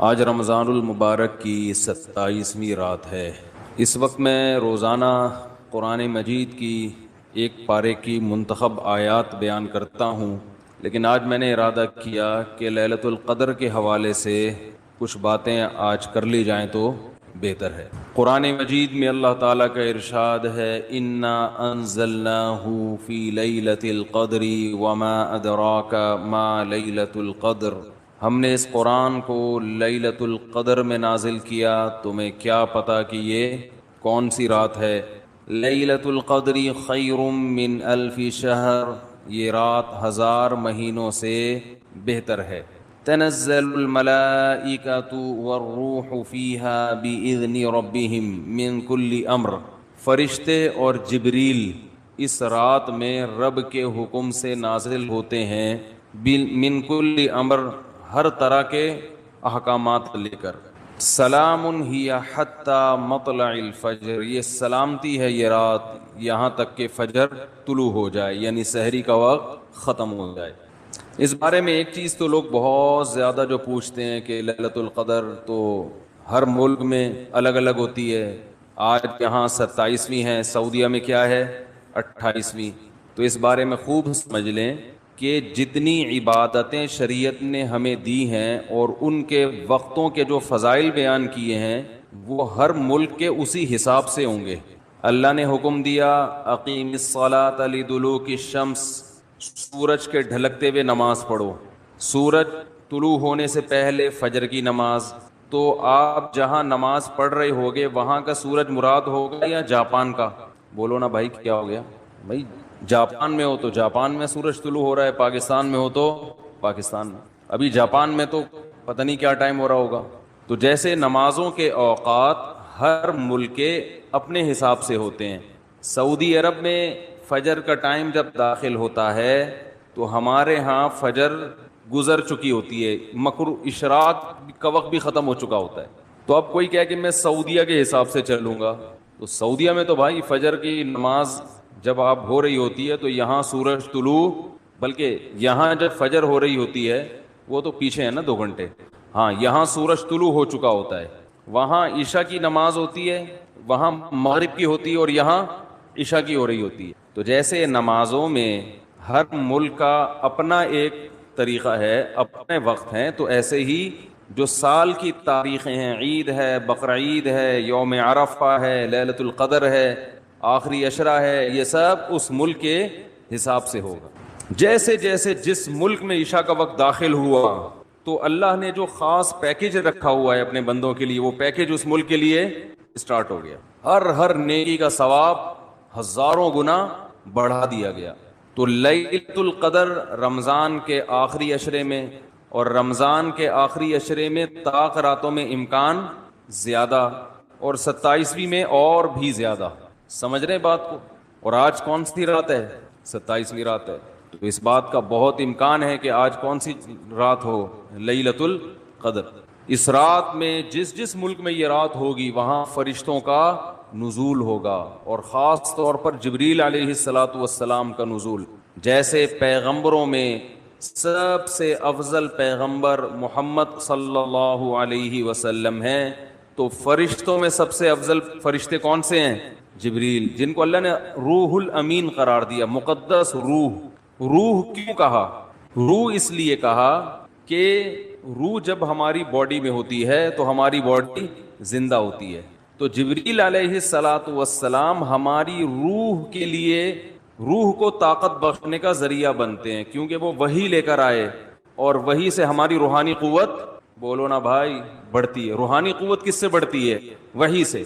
آج رمضان المبارک کی 27ویں رات ہے۔ اس وقت میں روزانہ قرآن مجید کی ایک پارے کی منتخب آیات بیان کرتا ہوں، لیکن آج میں نے ارادہ کیا کہ لیلۃ القدر کے حوالے سے کچھ باتیں آج کر لی جائیں تو بہتر ہے۔ قرآن مجید میں اللہ تعالیٰ کا ارشاد ہے، انا انزلناہ فی لیلۃ القدر وما ادراک ما لیلۃ القدر، ہم نے اس قرآن کو لیلۃ القدر میں نازل کیا، تمہیں کیا پتہ کہ یہ کون سی رات ہے؟ لیلۃ القدر خیر من الف شہر، یہ رات 1000 مہینوں سے بہتر ہے۔ تنزل الملائکۃ والروح فیہا بإذن ربہم من کل امر، فرشتے اور جبریل اس رات میں رب کے حکم سے نازل ہوتے ہیں، من کل امر، ہر طرح کے احکامات لے کر۔ سلام ہی حتی مطلع الفجر، یہ سلامتی ہے یہ رات یہاں تک کہ فجر طلوع ہو جائے، یعنی سحری کا وقت ختم ہو جائے۔ اس بارے میں ایک چیز تو لوگ بہت زیادہ جو پوچھتے ہیں کہ لیلۃ القدر تو ہر ملک میں الگ الگ ہوتی ہے، آج یہاں 27ویں ہے، سعودیہ میں کیا ہے 28ویں۔ تو اس بارے میں خوب سمجھ لیں کہ جتنی عبادتیں شریعت نے ہمیں دی ہیں اور ان کے وقتوں کے جو فضائل بیان کیے ہیں وہ ہر ملک کے اسی حساب سے ہوں گے۔ اللہ نے حکم دیا اقیم الصلاۃ لدلوک الشمس، سورج کے ڈھلکتے ہوئے نماز پڑھو، سورج طلوع ہونے سے پہلے فجر کی نماز۔ تو آپ جہاں نماز پڑھ رہے ہوگے وہاں کا سورج مراد ہوگا یا جاپان کا؟ بولو نا بھائی، کیا ہو گیا بھائی؟ جاپان میں ہو تو جاپان میں سورج طلوع ہو رہا ہے، پاکستان میں ہو تو پاکستان میں۔ ابھی جاپان میں تو پتہ نہیں کیا ٹائم ہو رہا ہوگا۔ تو جیسے نمازوں کے اوقات ہر ملک کے اپنے حساب سے ہوتے ہیں۔ سعودی عرب میں فجر کا ٹائم جب داخل ہوتا ہے تو ہمارے ہاں فجر گزر چکی ہوتی ہے، اشراق کا وقت بھی ختم ہو چکا ہوتا ہے۔ تو اب کوئی کہے کہ میں سعودیہ کے حساب سے چلوں گا، تو سعودیہ میں تو بھائی فجر کی نماز جب آپ ہو رہی ہوتی ہے تو یہاں سورج طلوع، بلکہ یہاں جب فجر ہو رہی ہوتی ہے وہ تو پیچھے ہے نا 2 گھنٹے، ہاں یہاں سورج طلوع ہو چکا ہوتا ہے، وہاں عشاء کی نماز ہوتی ہے، وہاں مغرب کی ہوتی ہے اور یہاں عشاء کی ہو رہی ہوتی ہے۔ تو جیسے نمازوں میں ہر ملک کا اپنا ایک طریقہ ہے، اپنے وقت ہیں، تو ایسے ہی جو سال کی تاریخیں ہیں، عید ہے، بقرعید ہے، یوم عرفہ ہے، لیلۃ القدر ہے، آخری عشرہ ہے، یہ سب اس ملک کے حساب سے ہوگا۔ جیسے جیسے جس ملک میں عشاء کا وقت داخل ہوا تو اللہ نے جو خاص پیکیج رکھا ہوا ہے اپنے بندوں کے لیے، وہ پیکیج اس ملک کے لیے اسٹارٹ ہو گیا۔ ہر نیکی کا ثواب ہزاروں گنا بڑھا دیا گیا۔ تو لیلۃ القدر رمضان کے آخری عشرے میں، اور رمضان کے آخری عشرے میں طاق راتوں میں امکان زیادہ، اور 27ویں میں اور بھی زیادہ۔ سمجھ رہے بات کو؟ اور آج کون سی رات ہے؟ 27ویں رات ہے۔ تو اس بات کا بہت امکان ہے کہ آج کون سی رات ہو؟ لیلۃ القدر۔ اس رات میں جس ملک میں یہ رات ہوگی وہاں فرشتوں کا نزول ہوگا، اور خاص طور پر جبریل علیہ الصلاۃ والسلام کا نزول۔ جیسے پیغمبروں میں سب سے افضل پیغمبر محمد صلی اللہ علیہ وسلم ہیں، تو فرشتوں میں سب سے افضل فرشتے کون سے ہیں؟ جبریل، جن کو اللہ نے روح الامین قرار دیا، مقدس روح۔ روح کیوں کہا؟ روح اس لیے کہا کہ روح جب ہماری باڈی میں ہوتی ہے تو ہماری باڈی زندہ ہوتی ہے، تو جبریل علیہ الصلاۃ والسلام ہماری روح کے لیے، روح کو طاقت بخشنے کا ذریعہ بنتے ہیں، کیونکہ وہ وحی لے کر آئے، اور وحی سے ہماری روحانی قوت، بولو نا بھائی، بڑھتی ہے۔ روحانی قوت کس سے بڑھتی ہے؟ وحی سے۔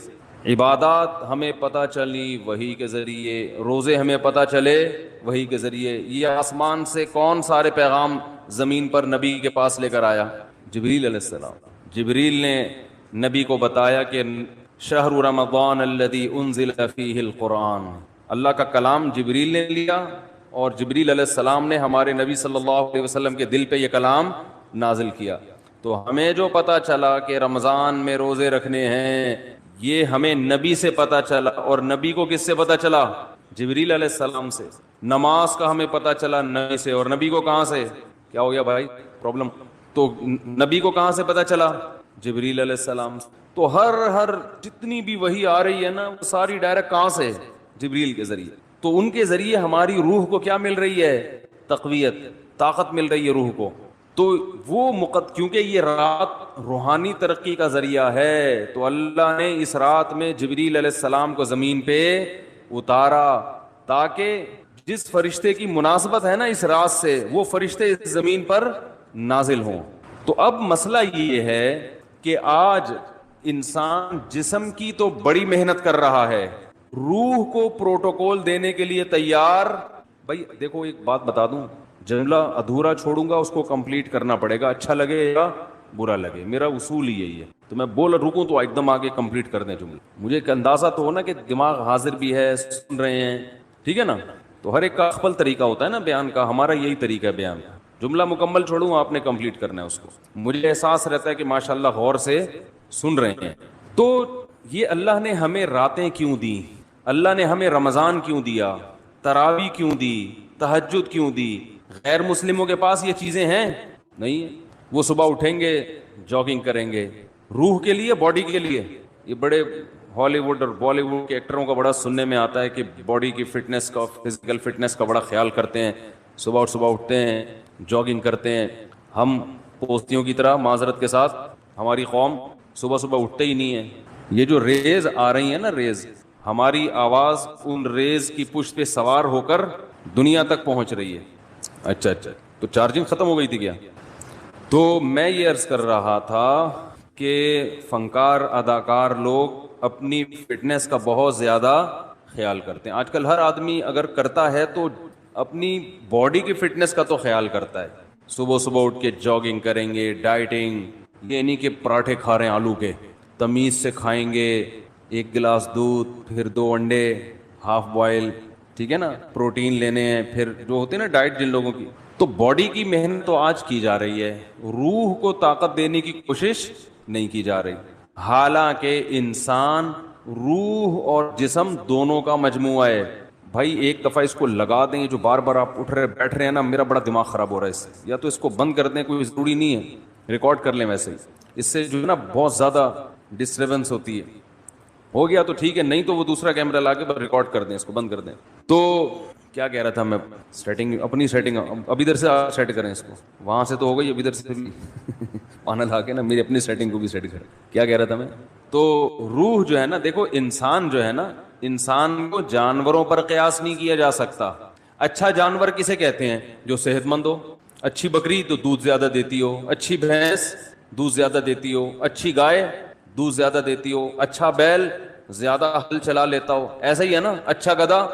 عبادات ہمیں پتہ چلی وحی کے ذریعے، روزے ہمیں پتہ چلے وحی کے ذریعے۔ یہ آسمان سے کون سارے پیغام زمین پر نبی کے پاس لے کر آیا؟ جبریل علیہ السلام۔ جبریل نے نبی کو بتایا کہ شہر رمضان الذی انزل فیہ القرآن، اللہ کا کلام جبریل نے لیا، اور جبریل علیہ السلام نے ہمارے نبی صلی اللہ علیہ وسلم کے دل پہ یہ کلام نازل کیا۔ تو ہمیں جو پتہ چلا کہ رمضان میں روزے رکھنے ہیں، یہ ہمیں نبی سے پتہ چلا، اور نبی کو کس سے پتہ چلا؟ جبریل علیہ السلام سے۔ نماز کا ہمیں پتہ چلا نبی سے، اور نبی کو کہاں سے؟ کیا ہو گیا بھائی؟ پرابلم؟ تو نبی کو کہاں سے پتہ چلا؟ جبریل علیہ السلام. تو ہر جتنی بھی وحی آ رہی ہے نا وہ ساری ڈائریکٹ کہاں سے؟ جبریل کے ذریعے. تو ان کے ذریعے ہماری روح کو کیا مل رہی ہے؟ تقویت، طاقت مل رہی ہے روح کو. تو وہ کیونکہ یہ رات روحانی ترقی کا ذریعہ ہے، تو اللہ نے اس رات میں جبریل علیہ السلام کو زمین پہ اتارا تاکہ جس فرشتے کی مناسبت ہے نا اس رات سے، وہ فرشتے اس زمین پر نازل ہوں. تو اب مسئلہ یہ ہے کہ آج انسان جسم کی تو بڑی محنت کر رہا ہے، روح کو پروٹوکول دینے کے لیے تیار. بھائی دیکھو ایک بات بتا دوں، جملہ ادھورا چھوڑوں گا اس کو کمپلیٹ کرنا پڑے گا، اچھا لگے گا برا لگے، میرا اصول ہی یہی ہے. تو میں بول رکوں تو ایک دم آگے کمپلیٹ کر دیں جملے. مجھے ایک اندازہ تو ہو نا کہ دماغ حاضر بھی ہے، سن رہے ہیں، ٹھیک ہے نا. تو ہر ایک کا اپنا طریقہ ہوتا ہے نا بیان کا، ہمارا یہی طریقہ ہے بیان کا. جملہ مکمل چھوڑوں آپ نے کمپلیٹ کرنا ہے اس کو. مجھے احساس رہتا ہے کہ ماشاءاللہ غور سے سن رہے ہیں. تو یہ اللہ نے ہمیں راتیں کیوں دی؟ اللہ نے ہمیں رمضان کیوں دیا؟ تراویح کیوں دی؟ تہجد کیوں دی؟ غیر مسلموں کے پاس یہ چیزیں ہیں نہیں ہیں. وہ صبح اٹھیں گے جاگنگ کریں گے، روح کے لیے، باڈی کے لیے. یہ بڑے ہالی ووڈ اور بالی ووڈ کے ایکٹروں کا بڑا سننے میں آتا ہے کہ باڈی کی فٹنس کا، فزیکل فٹنس کا بڑا خیال کرتے ہیں، صبح اٹھتے ہیں جاگنگ کرتے ہیں. ہم پوستیوں کی طرح معذرت کے ساتھ ہماری قوم صبح اٹھتے ہی نہیں ہے. یہ جو ریز آ رہی ہیں نا، ریز، ہماری آواز ان ریز کی پشت پہ سوار ہو کر دنیا تک پہنچ رہی ہے. اچھا تو چارجنگ ختم ہو گئی تھی کیا؟ تو میں یہ عرض کر رہا تھا کہ فنکار اداکار لوگ اپنی فٹنس کا بہت زیادہ خیال کرتے ہیں. آج کل ہر آدمی اگر کرتا ہے تو اپنی باڈی کی فٹنس کا تو خیال کرتا ہے. صبح اٹھ کے جاگنگ کریں گے، ڈائٹنگ، یہ نہیں کہ پراٹھے کھا رہے ہیں آلو کے، تمیز سے کھائیں گے، 1 گلاس دودھ، پھر 2 انڈے ہاف بوائل، ٹھیک ہے نا، پروٹین لینے ہیں، پھر جو ہوتے ہیں نا ڈائٹ جن لوگوں کی. تو باڈی کی محنت تو آج کی جا رہی ہے، روح کو طاقت دینے کی کوشش نہیں کی جا رہی. حالانکہ انسان روح اور جسم دونوں کا مجموعہ ہے. بھائی ایک دفعہ اس کو لگا دیں، جو بار بار آپ اٹھ رہے بیٹھ رہے ہیں نا، میرا بڑا دماغ خراب ہو رہا ہے اس سے. یا تو اس کو بند کر دیں، کوئی ضروری نہیں ہے، ریکارڈ کر لیں ویسے ہی. اس سے جو ہے نا بہت زیادہ ڈسٹربنس ہوتی ہے. ہو گیا تو ٹھیک ہے، نہیں تو وہ دوسرا کیمرہ لا کے ریکارڈ کر دیں، اس کو بند کر دیں. تو کیا کہہ رہا تھا میں؟ سیٹنگ، اپنی سیٹنگ اب ادھر سے سیٹ کریں اس کو. وہاں سے تو ہو گئی، اب ادھر سے بھی پانا لا کے نا میری اپنی سیٹنگ کو بھی سیٹ کریں. کیا کہہ رہا تھا میں؟ تو روح جو ہے نا، دیکھو انسان جو ہے نا، انسان کو جانوروں پر قیاس نہیں کیا جا سکتا. اچھا جانور کسے کہتے ہیں؟ جو صحت مند ہو. اچھی بکری تو دودھ زیادہ دیتی ہو، اچھی بھینس دودھ زیادہ دیتی ہو، اچھی گائے دودھ زیادہ دیتی ہو، اچھا بیل زیادہ ہل چلا لیتا ہو. ایسا ہی ہے نا، اچھا گدھا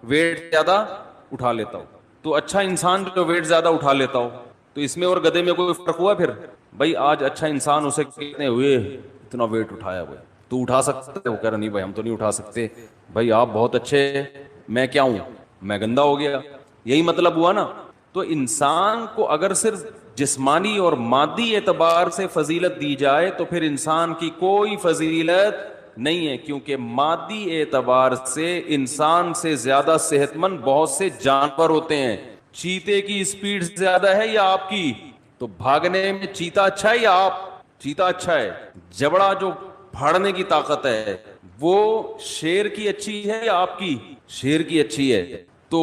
ویٹ زیادہ اٹھا لیتا ہو. تو اچھا انسان جو ویٹ زیادہ اٹھا لیتا ہو، تو اس میں اور گدھے میں کوئی فرق ہوا؟ پھر بھائی آج اچھا انسان اسے کتنے ہوئے، اتنا ویٹ اٹھایا ہوا ہے، تو اٹھا سکتا ہے؟ وہ کہہ رہا نہیں بھائی ہم تو نہیں اٹھا سکتے. بھائی آپ بہت اچھے، میں کیا ہوں؟ میں گندا ہو گیا. یہی مطلب ہوا نا. تو انسان کو اگر صرف جسمانی اور مادی اعتبار سے فضیلت دی جائے تو پھر انسان کی کوئی فضیلت نہیں ہے، کیونکہ مادی اعتبار سے انسان سے زیادہ صحت مند بہت سے جانور ہوتے ہیں. چیتے کی سپیڈ زیادہ ہے یا آپ کی؟ تو بھاگنے میں چیتا اچھا ہے یا آپ؟ چیتا اچھا ہے. جبڑا جو پھاڑنے کی طاقت ہے وہ شیر کی اچھی ہے یا آپ کی؟ شیر کی اچھی ہے. تو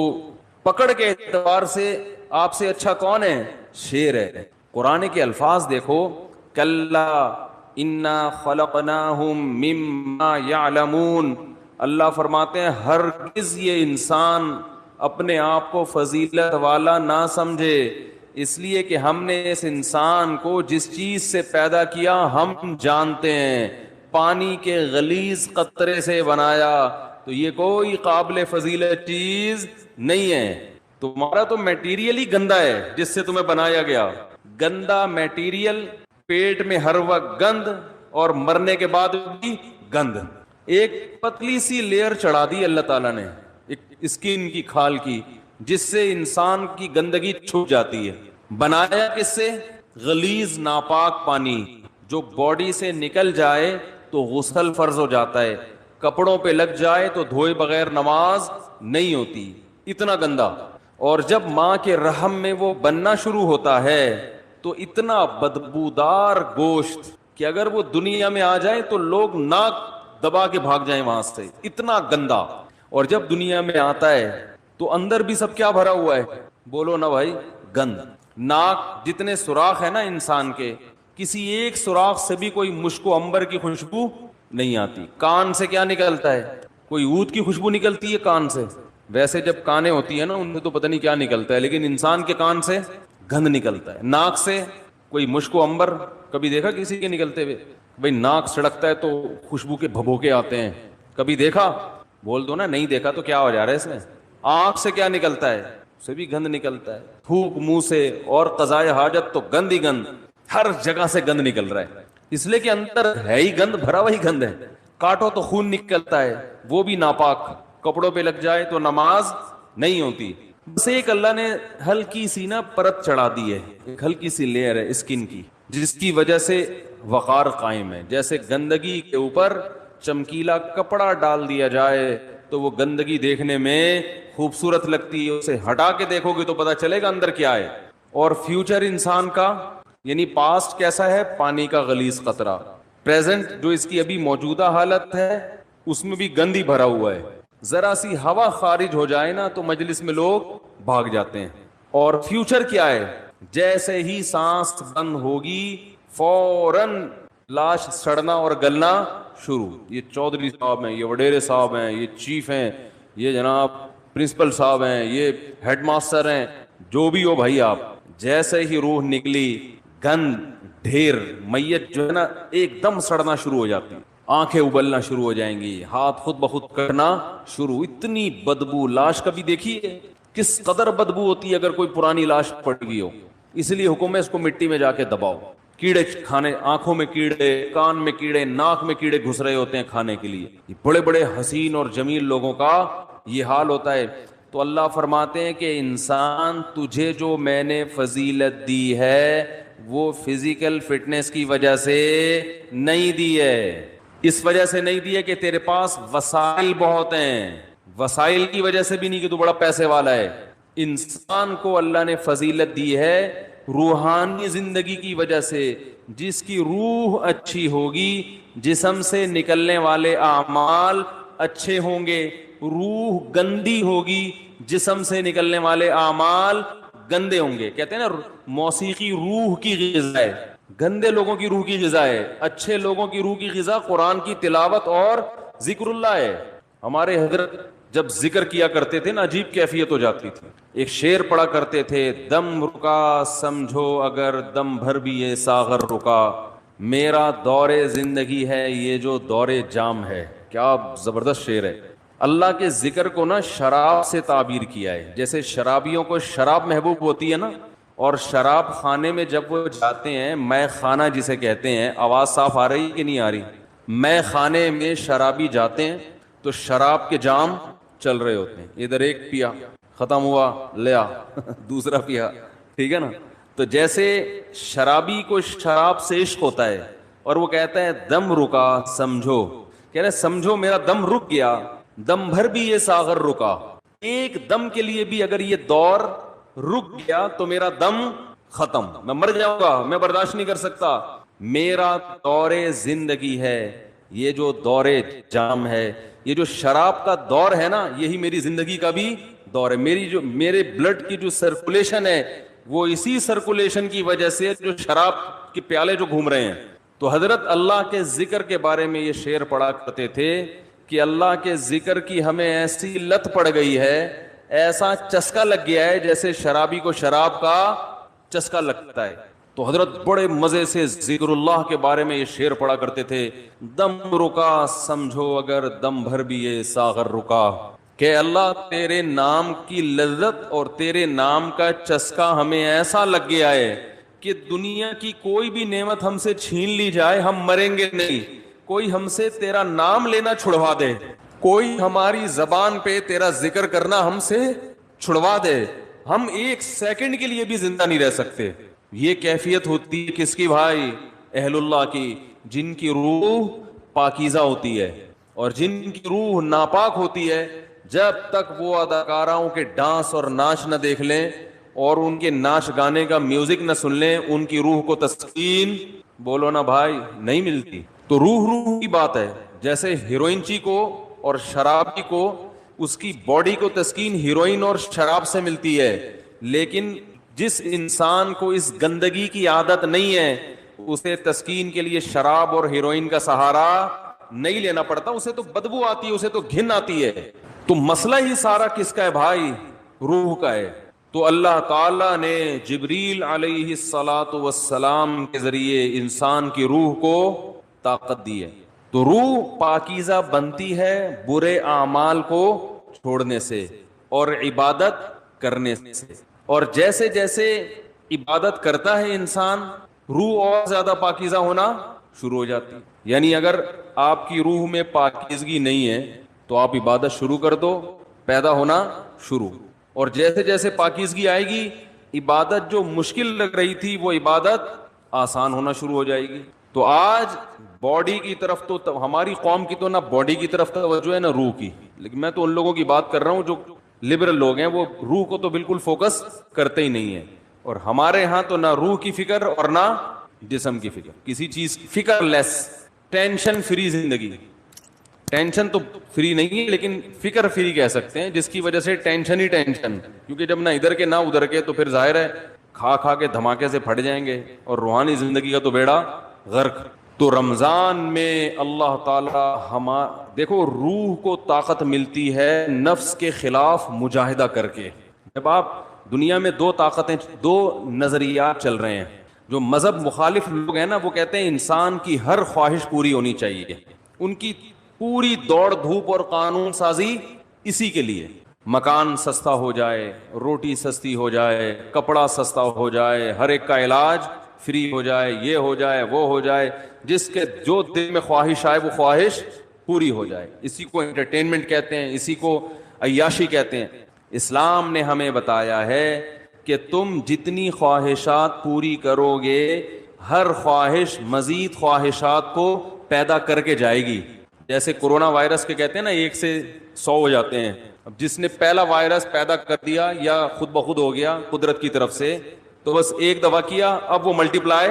پکڑ کے اعتبار سے آپ سے اچھا کون ہے؟ شیر ہے. قرآن کے الفاظ دیکھو، کلا انا خلقناہم مما یعلمون. اللہ فرماتے ہیں ہرگز یہ انسان اپنے آپ کو فضیلت والا نہ سمجھے، اس لیے کہ ہم نے اس انسان کو جس چیز سے پیدا کیا ہم جانتے ہیں، پانی کے غلیظ قطرے سے بنایا. تو یہ کوئی قابل فضیلت چیز نہیں ہے. تمہارا تو میٹیریل ہی گندا ہے جس سے تمہیں بنایا گیا. گندا میٹیریل، پیٹ میں ہر وقت گند، اور مرنے کے بعد بھی گند. ایک پتلی سی لیئر چڑھا دی اللہ تعالیٰ نے، ایک اسکن کی، کھال کی، جس سے انسان کی گندگی چھپ جاتی ہے. بنایا کس سے؟ غلیظ ناپاک پانی، جو باڈی سے نکل جائے تو غسل فرض ہو جاتا ہے، کپڑوں پہ لگ جائے تو دھوئے بغیر نماز نہیں ہوتی، اتنا گندا. اور جب ماں کے رحم میں وہ بننا شروع ہوتا ہے تو اتنا بدبودار گوشت کہ اگر وہ دنیا میں آ جائے تو لوگ ناک دبا کے بھاگ جائیں وہاں سے، اتنا گندا. اور جب دنیا میں آتا ہے تو اندر بھی سب کیا بھرا ہوا ہے؟ بولو نا بھائی، گند. ناک جتنے سوراخ ہے نا انسان کے، کسی ایک سوراخ سے بھی کوئی مشک و عنبر کی خوشبو نہیں آتی. کان سے کیا نکلتا ہے؟ کوئی عود کی خوشبو نکلتی ہے کان سے. ویسے جب کانیں ہوتی ہیں نا ان میں تو پتہ نہیں کیا نکلتا ہے، لیکن انسان کے کان سے گند نکلتا ہے. ناک سے کوئی مشک و عنبر کبھی دیکھا کسی کے نکلتے ہوئے؟ بھائی ناک سڑکتا ہے تو خوشبو کے بھبوکے آتے ہیں، کبھی دیکھا؟ بول دو نا نہیں دیکھا تو کیا ہو جا رہا ہے اس میں. آنکھ سے کیا نکلتا ہے؟ سے بھی گند نکلتا ہے. تھوک منہ سے اور قضائے حاجت تو گند ہی گند، ہر جگہ سے گند نکل رہا ہے. اس لیے کہ اندر ہے ہی گند، بھرا وہی گند ہے. کاٹو تو خون نکلتا ہے، وہ بھی ناپاک. کپڑوں پہ لگ جائے تو نماز نہیں ہوتی. بس ایک اللہ نے ہلکی سی نا پرت چڑھا دی ہے، ایک ہلکی سی لیئر ہے اسکن کی، جس کی وجہ سے وقار قائم ہے. جیسے گندگی کے اوپر چمکیلا کپڑا ڈال دیا جائے تو وہ گندگی دیکھنے میں خوبصورت لگتی ہے، اسے ہٹا کے دیکھو گے تو پتا چلے گا اندر کیا ہے. اور فیوچر انسان کا یعنی پاسٹ کیسا ہے؟ پانی کا غلیظ قطرہ. پریزنٹ جو اس کی ابھی موجودہ حالت ہے اس میں بھی گند ہی بھرا ہوا ہے. ذرا سی ہوا خارج ہو جائے نا تو مجلس میں لوگ بھاگ جاتے ہیں. اور فیوچر کیا ہے؟ جیسے ہی سانس بند ہوگی فوراً لاش سڑنا اور گلنا شروع. یہ چودھری صاحب ہیں، یہ وڈیرے صاحب ہیں، یہ چیف ہیں، یہ جناب پرنسپل صاحب ہیں، یہ ہیڈ ماسٹر ہیں، جو بھی ہو بھائی آپ، جیسے ہی روح نکلی گند ڈھیر میت جو ہے نا ایک دم سڑنا شروع ہو جاتی، آنکھیں ابلنا شروع ہو جائیں گی، ہاتھ خود بخود کرنا شروع. اتنی بدبو لاش کبھی دیکھی ہے؟ کس قدر بدبو ہوتی ہے اگر کوئی پرانی لاش پڑ گئی ہو. اس لیے حکم ہے اس کو مٹی میں جا کے دباؤ. کیڑے کھانے، آنکھوں میں کیڑے، کان میں کیڑے، ناک میں کیڑے گھس رہے ہوتے ہیں کھانے کے لیے. بڑے بڑے حسین اور جمیل لوگوں کا یہ حال ہوتا ہے. تو اللہ فرماتے ہیں کہ انسان تجھے جو میں نے فضیلت دی ہے وہ فزیکل فٹنس کی وجہ سے نہیں دی ہے، اس وجہ سے نہیں دی ہے کہ تیرے پاس وسائل بہت ہیں، وسائل کی وجہ سے بھی نہیں کہ تو بڑا پیسے والا ہے. انسان کو اللہ نے فضیلت دی ہے روحانی زندگی کی وجہ سے. جس کی روح اچھی ہوگی جسم سے نکلنے والے اعمال اچھے ہوں گے. روح گندی ہوگی جسم سے نکلنے والے اعمال گندے ہوں گے. کہتے ہیں نا موسیقی روح کی غذا ہے، گندے لوگوں کی روح کی غذا ہے. اچھے لوگوں کی روح کی غذا قرآن کی تلاوت اور ذکر اللہ ہے. ہمارے حضرت جب ذکر کیا کرتے تھے نا عجیب کیفیت ہو جاتی تھی. ایک شعر پڑھا کرتے تھے، دم رکا سمجھو اگر دم بھر بھی یہ ساغر رکا، میرا دور زندگی ہے یہ جو دور جام ہے. کیا زبردست شعر ہے. اللہ کے ذکر کو نا شراب سے تعبیر کیا ہے. جیسے شرابیوں کو شراب محبوب ہوتی ہے نا، اور شراب خانے میں جب وہ جاتے ہیں، میں خانہ جسے کہتے ہیں، آواز صاف آ رہی کہ نہیں آ رہی؟ میں خانے میں شرابی جاتے ہیں تو شراب کے جام چل رہے ہوتے ہیں. ادھر ایک پیا ختم ہوا لیا دوسرا پیا، ٹھیک ہے نا. تو جیسے شرابی کو شراب سے عشق ہوتا ہے اور وہ کہتا ہے دم رکا سمجھو، کہہ رہے سمجھو میرا دم رک گیا، دم بھر بھی یہ ساغر رکا. ایک دم کے لیے بھی اگر یہ دور رک گیا تو میرا دم ختم، میں مر جاؤں گا، میں برداشت نہیں کر سکتا. میرا دور زندگی ہے یہ جو دور جام ہے، یہ جو شراب کا دور ہے نا یہی میری زندگی کا بھی دور ہے. میرے بلڈ کی جو سرکولیشن ہے وہ اسی سرکولیشن کی وجہ سے جو شراب کے پیالے جو گھوم رہے ہیں. تو حضرت اللہ کے ذکر کے بارے میں یہ شعر پڑھا کرتے تھے کہ اللہ کے ذکر کی ہمیں ایسی لت پڑ گئی ہے، ایسا چسکا لگ گیا ہے جیسے شرابی کو شراب کا چسکا لگتا ہے. تو حضرت بڑے مزے سے ذکر اللہ کے بارے میں یہ شعر پڑھا کرتے تھے، دم رکا سمجھو اگر دم بھر بھی یہ ساغر رکا، کہ اللہ تیرے نام کی لذت اور تیرے نام کا چسکا ہمیں ایسا لگ گیا ہے کہ دنیا کی کوئی بھی نعمت ہم سے چھین لی جائے ہم مریں گے نہیں. کوئی ہم سے تیرا نام لینا چھڑوا دے، کوئی ہماری زبان پہ تیرا ذکر کرنا ہم سے چھڑوا دے، ہم ایک سیکنڈ کے لیے بھی زندہ نہیں رہ سکتے. یہ کیفیت ہوتی ہے کس کی بھائی؟ اہل اللہ کی، جن کی روح پاکیزہ ہوتی ہے. اور جن کی روح ناپاک ہوتی ہے جب تک وہ اداکاراؤں کے ڈانس اور ناچ نہ دیکھ لیں اور ان کے ناچ گانے کا میوزک نہ سن لیں ان کی روح کو تسکین بولو نا بھائی، نہیں ملتی. تو روح روح کی بات ہے. جیسے ہیروئنچی کو اور شرابی کو اس کی باڈی کو تسکین ہیروئن اور شراب سے ملتی ہے، لیکن جس انسان کو اس گندگی کی عادت نہیں ہے اسے تسکین کے لیے شراب اور ہیروئن کا سہارا نہیں لینا پڑتا. اسے تو بدبو آتی ہے، اسے تو گھن آتی ہے. تو مسئلہ ہی سارا کس کا ہے بھائی؟ روح کا ہے. تو اللہ تعالی نے جبریل علیہ الصلاۃ والسلام کے ذریعے انسان کی روح کو طاقت دی ہے. تو روح پاکیزہ بنتی ہے برے اعمال کو چھوڑنے سے اور عبادت کرنے سے. اور جیسے جیسے عبادت کرتا ہے انسان، روح اور زیادہ پاکیزہ ہونا شروع ہو جاتی ہے. یعنی اگر آپ کی روح میں پاکیزگی نہیں ہے تو آپ عبادت شروع کر دو، پیدا ہونا شروع. اور جیسے جیسے پاکیزگی آئے گی، عبادت جو مشکل لگ رہی تھی وہ عبادت آسان ہونا شروع ہو جائے گی. تو آج باڈی کی طرف تو ہماری قوم کی تو نہ باڈی کی طرف توجہ ہے نہ روح کی. لیکن میں تو ان لوگوں کی بات کر رہا ہوں جو لبرل لوگ ہیں، وہ روح کو تو بالکل فوکس کرتے ہی نہیں ہیں. اور ہمارے ہاں تو نہ روح کی فکر اور نہ جسم کی فکر، کسی چیز کی فکر لیس، ٹینشن فری زندگی. ٹینشن تو فری نہیں ہے لیکن فکر فری کہہ سکتے ہیں، جس کی وجہ سے ٹینشن ہی ٹینشن. کیونکہ جب نہ ادھر کے نہ ادھر کے تو پھر ظاہر ہے کھا کھا کے دھماکے سے پھٹ جائیں گے، اور روحانی زندگی کا تو بیڑا غرق. تو رمضان میں اللہ تعالی دیکھو روح کو طاقت ملتی ہے نفس کے خلاف مجاہدہ کر کے. جب آپ دنیا میں دو طاقتیں، دو نظریات چل رہے ہیں. جو مذہب مخالف لوگ ہیں نا، وہ کہتے ہیں انسان کی ہر خواہش پوری ہونی چاہیے. ان کی پوری دوڑ دھوپ اور قانون سازی اسی کے لیے، مکان سستا ہو جائے، روٹی سستی ہو جائے، کپڑا سستا ہو جائے، ہر ایک کا علاج فری ہو جائے، یہ ہو جائے وہ ہو جائے، جس کے جو دل میں خواہش آئے وہ خواہش پوری ہو جائے. اسی کو انٹرٹینمنٹ کہتے ہیں، اسی کو عیاشی کہتے ہیں. اسلام نے ہمیں بتایا ہے کہ تم جتنی خواہشات پوری کرو گے، ہر خواہش مزید خواہشات کو پیدا کر کے جائے گی. جیسے کورونا وائرس کے کہتے ہیں نا 1 سے 100 ہو جاتے ہیں. اب جس نے پہلا وائرس پیدا کر دیا یا خود بخود ہو گیا قدرت کی طرف سے، تو بس ایک دفعہ کیا، اب وہ ملٹیپلائی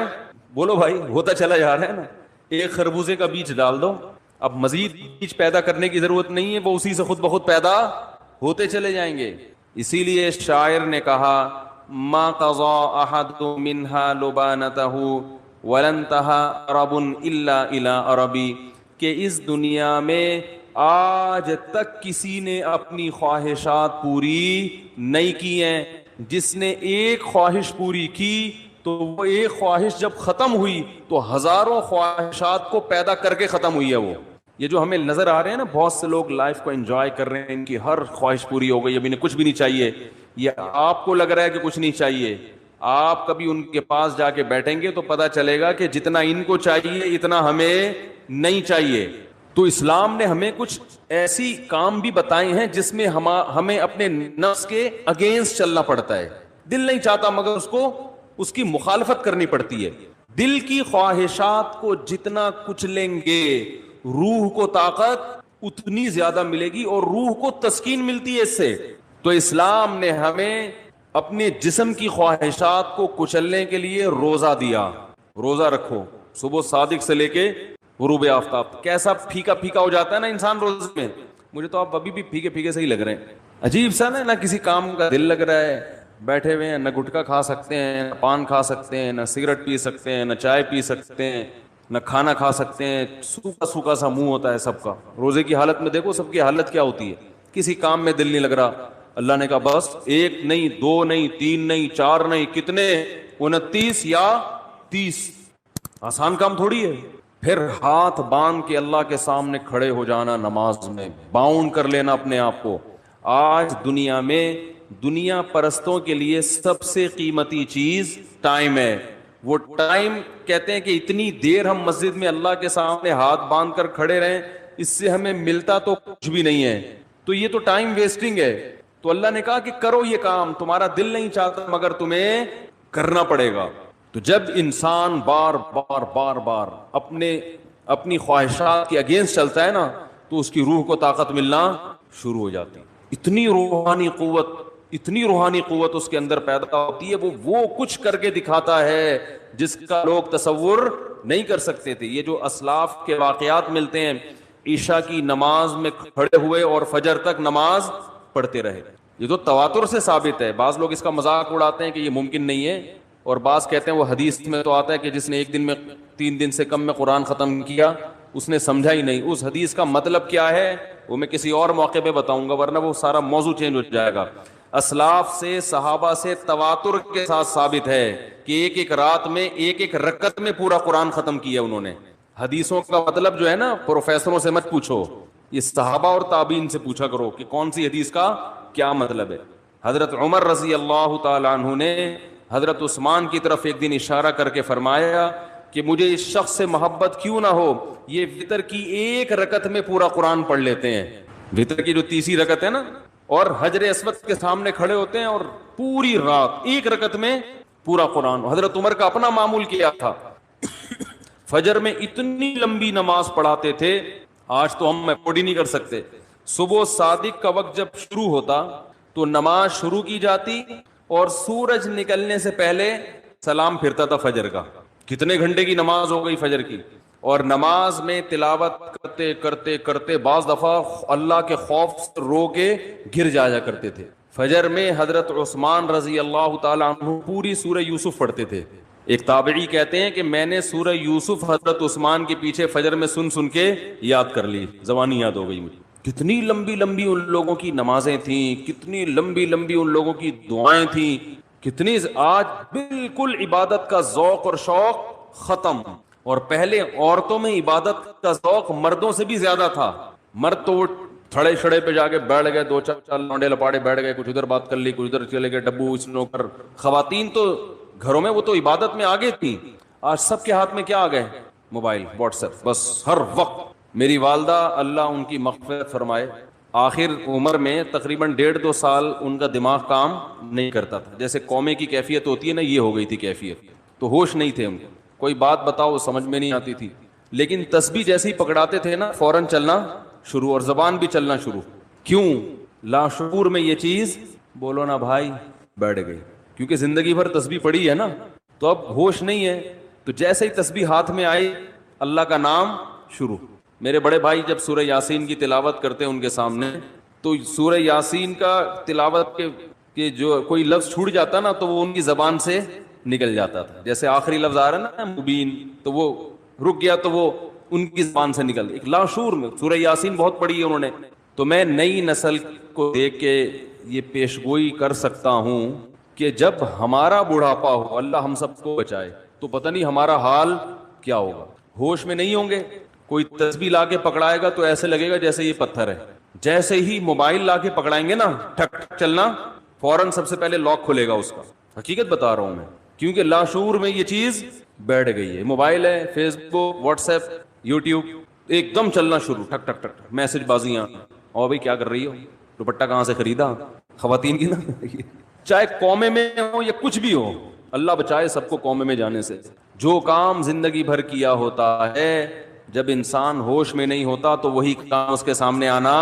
بولو بھائی ہوتا چلا جا رہا ہے نا. ایک خربوزے کا بیج ڈال دو، اب مزید بیج پیدا کرنے کی ضرورت نہیں ہے، وہ اسی سے خود بخود پیدا ہوتے چلے جائیں گے. اسی لیے شاعر نے کہا ما قضا احد منها لبانته ولن انتهى عرب الا الى عربی، کہ اس دنیا میں آج تک کسی نے اپنی خواہشات پوری نہیں کی ہیں. جس نے ایک خواہش پوری کی تو وہ ایک خواہش جب ختم ہوئی تو ہزاروں خواہشات کو پیدا کر کے ختم ہوئی ہے. وہ یہ جو ہمیں نظر آ رہے ہیں نا، بہت سے لوگ لائف کو انجوائے کر رہے ہیں، ان کی ہر خواہش پوری ہو گئی، اب انہیں کچھ بھی نہیں چاہیے. یہ آپ کو لگ رہا ہے کہ کچھ نہیں چاہیے، آپ کبھی ان کے پاس جا کے بیٹھیں گے تو پتا چلے گا کہ جتنا ان کو چاہیے اتنا ہمیں نہیں چاہیے. تو اسلام نے ہمیں کچھ ایسی کام بھی بتائے ہیں جس میں ہمیں اپنے نفس کے اگینسٹ چلنا پڑتا ہے. دل نہیں چاہتا مگر اس کی مخالفت کرنی پڑتی ہے. دل کی خواہشات کو جتنا کچلیں گے روح کو طاقت اتنی زیادہ ملے گی، اور روح کو تسکین ملتی ہے اس سے. تو اسلام نے ہمیں اپنے جسم کی خواہشات کو کچلنے کے لیے روزہ دیا. روزہ رکھو صبح صادق سے لے کے غروب آفتاب. کیسا پھیکا پھیکا ہو جاتا ہے نا انسان روزے میں. مجھے تو آپ ابھی بھی پھیکے پھیکے سے ہی لگ رہے ہیں. عجیب سا نا کسی کام کا دل لگ رہا ہے، بیٹھے ہوئے ہیں، نہ گٹکا کھا سکتے ہیں، نہ پان کھا سکتے ہیں، نہ سگریٹ پی سکتے ہیں، نہ چائے پی سکتے ہیں، نہ کھانا کھا سکتے ہیں. سوکھا سوکھا سا منہ ہوتا ہے سب کا. روزے کی حالت میں دیکھو سب کی حالت کیا ہوتی ہے. کسی کام میں دل نہیں لگ رہا. اللہ نے کہا بس 1 نہیں 2 نہیں 3 نہیں 4 نہیں، کتنے 29 یا 30. آسان کام تھوڑی ہے. پھر ہاتھ باندھ کے اللہ کے سامنے کھڑے ہو جانا، نماز میں باؤنڈ کر لینا اپنے آپ کو. آج دنیا میں دنیا پرستوں کے لیے سب سے قیمتی چیز ٹائم ہے. وہ ٹائم کہتے ہیں کہ اتنی دیر ہم مسجد میں اللہ کے سامنے ہاتھ باندھ کر کھڑے رہیں، اس سے ہمیں ملتا تو کچھ بھی نہیں ہے. تو یہ تو ٹائم ویسٹنگ ہے. تو اللہ نے کہا کہ کرو یہ کام، تمہارا دل نہیں چاہتا مگر تمہیں کرنا پڑے گا. تو جب انسان بار بار بار بار اپنی خواہشات کے اگینسٹ چلتا ہے نا، تو اس کی روح کو طاقت ملنا شروع ہو جاتی. اتنی روحانی قوت اس کے اندر پیدا ہوتی ہے، وہ کچھ کر کے دکھاتا ہے جس کا لوگ تصور نہیں کر سکتے تھے. یہ جو اسلاف کے واقعات ملتے ہیں, عشاء کی نماز میں کھڑے ہوئے اور فجر تک نماز پڑھتے رہے, یہ تو تواتر سے ثابت ہے. بعض لوگ اس کا مذاق اڑاتے ہیں کہ یہ ممکن نہیں ہے, اور بعض کہتے ہیں وہ حدیث میں تو آتا ہے کہ جس نے ایک دن میں 3 دن سے کم میں قرآن ختم کیا اس نے سمجھا ہی نہیں. اس حدیث کا مطلب کیا ہے وہ میں کسی اور موقع پہ بتاؤں گا, ورنہ وہ سارا موضوع چینج ہو جائے گا. اسلاف سے, صحابہ سے تواتر کے ساتھ ثابت ہے کہ ایک ایک رات میں ایک ایک رکعت میں پورا قرآن ختم کیا انہوں نے. حدیثوں کا مطلب جو ہے نا پروفیسروں سے مت پوچھو, یہ صحابہ اور تابعین سے پوچھا کرو کہ کون سی حدیث کا کیا مطلب ہے. حضرت عمر رضی اللہ تعالی عنہ نے حضرت عثمان کی طرف ایک دن اشارہ کر کے فرمایا کہ مجھے اس شخص سے محبت کیوں نہ ہو, یہ وتر کی ایک رکعت میں پورا قرآن پڑھ لیتے ہیں. وتر کی جو تیسری رکعت ہے نا, اور حجر اسود کے سامنے کھڑے ہوتے ہیں اور پوری رات ایک رکعت میں پورا قرآن. حضرت عمر کا اپنا معمول کیا تھا, فجر میں اتنی لمبی نماز پڑھاتے تھے, آج تو ہم افورڈ ہی نہیں کر سکتے. صبح صادق کا وقت جب شروع ہوتا تو نماز شروع کی جاتی اور سورج نکلنے سے پہلے سلام پھرتا تھا فجر کا. کتنے گھنٹے کی نماز ہو گئی فجر کی, اور نماز میں تلاوت کرتے کرتے کرتے بعض دفعہ اللہ کے خوف سے رو کے گر جایا کرتے تھے. فجر میں حضرت عثمان رضی اللہ تعالی عنہ پوری سورہ یوسف پڑھتے تھے. ایک تابعی کہتے ہیں کہ میں نے سورہ یوسف حضرت عثمان کے پیچھے فجر میں سن سن کے یاد کر لی, زبانی یاد ہو گئی مجھے. کتنی لمبی لمبی ان لوگوں کی نمازیں تھیں, کتنی لمبی لمبی ان لوگوں کی دعائیں تھیں, کتنی. آج بالکل عبادت کا ذوق اور شوق ختم. اور پہلے عورتوں میں عبادت کا ذوق مردوں سے بھی زیادہ تھا. مرد تو تھڑے چھڑے پہ جا کے بیٹھ گئے, 2-4 لونڈے لپاڑے بیٹھ گئے, کچھ ادھر بات کر لی, کچھ ادھر چلے گئے, ڈبو اسنوکر. خواتین تو گھروں میں وہ تو عبادت میں آگے تھی. آج سب کے ہاتھ میں کیا آ گئے, موبائل, واٹس ایپ, بس ہر وقت. میری والدہ اللہ ان کی مغفرت فرمائے, آخر عمر میں تقریباً 1.5-2 سال ان کا دماغ کام نہیں کرتا تھا. جیسے قومے کی کیفیت ہوتی ہے نا, یہ ہو گئی تھی کیفیت. تو ہوش نہیں تھے ان کو, کوئی بات بتاؤ سمجھ میں نہیں آتی تھی. لیکن تسبیح جیسے ہی پکڑاتے تھے نا فوراً چلنا شروع, اور زبان بھی چلنا شروع. کیوں؟ لاشعور میں یہ چیز, بولو نا بھائی, بیٹھ گئی. کیونکہ زندگی بھر تسبیح پڑھی ہے نا, تو اب ہوش نہیں ہے. تو جیسے ہی تسبیح ہاتھ میں آئی اللہ کا نام شروع. میرے بڑے بھائی جب سورہ یاسین کی تلاوت کرتے ان کے سامنے, تو سورہ یاسین کا تلاوت کے جو کوئی لفظ چھوٹ جاتا نا تو وہ ان کی زبان سے نکل جاتا تھا. جیسے آخری لفظ آ رہا ہے نا مبین, تو وہ رک گیا تو وہ ان کی زبان سے نکل. ایک لاشعور میں سورہ یاسین بہت پڑھی ہے انہوں نے. تو میں نئی نسل کو دیکھ کے یہ پیشگوئی کر سکتا ہوں کہ جب ہمارا بڑھاپا ہو, اللہ ہم سب کو بچائے, تو پتہ نہیں ہمارا حال کیا ہوگا. ہوش میں نہیں ہوں گے. کوئی تسبیح لا کے پکڑائے گا تو ایسے لگے گا جیسے یہ پتھر ہے. جیسے ہی موبائل لا کے پکڑائیں گے نا, ٹھک ٹھک چلنا, فوراً سب سے پہلے لاک کھلے گا اس کا. حقیقت بتا رہا ہوں میں, کیونکہ لاشعور میں یہ چیز بیٹھ گئی ہے. موبائل ہے, فیس بک, واٹس ایپ, یوٹیوب, ایک دم چلنا شروع, ٹھک ٹھک ٹھک, میسج بازیاں. اور بھائی کیا کر رہی ہو, دوپٹہ کہاں سے خریدا, خواتین کی نا, چاہے قومے میں ہو یا کچھ بھی ہو, اللہ بچائے سب کو قومے میں جانے سے. جو کام زندگی بھر کیا ہوتا ہے, جب انسان ہوش میں نہیں ہوتا تو وہی کام اس کے سامنے آنا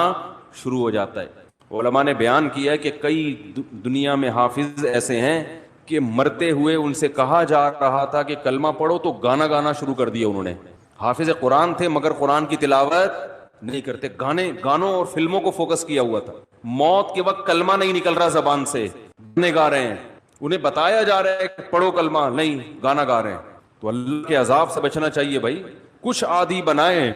شروع ہو جاتا ہے. علماء نے بیان کیا ہے کہ کئی دنیا میں حافظ ایسے ہیں کہ مرتے ہوئے ان سے کہا جا رہا تھا کہ کلمہ پڑھو تو گانا گانا شروع کر دیا انہوں نے. حافظ قرآن تھے مگر قرآن کی تلاوت نہیں کرتے, گانوں اور فلموں کو فوکس کیا ہوا تھا. موت کے وقت کلمہ نہیں نکل رہا زبان سے, گانے گا رہے ہیں. انہیں بتایا جا رہا ہے کہ پڑھو کلمہ, نہیں, گانا گا رہے ہیں. تو اللہ کے عذاب سے بچنا چاہیے بھائی. کچھ عادی بنائیں.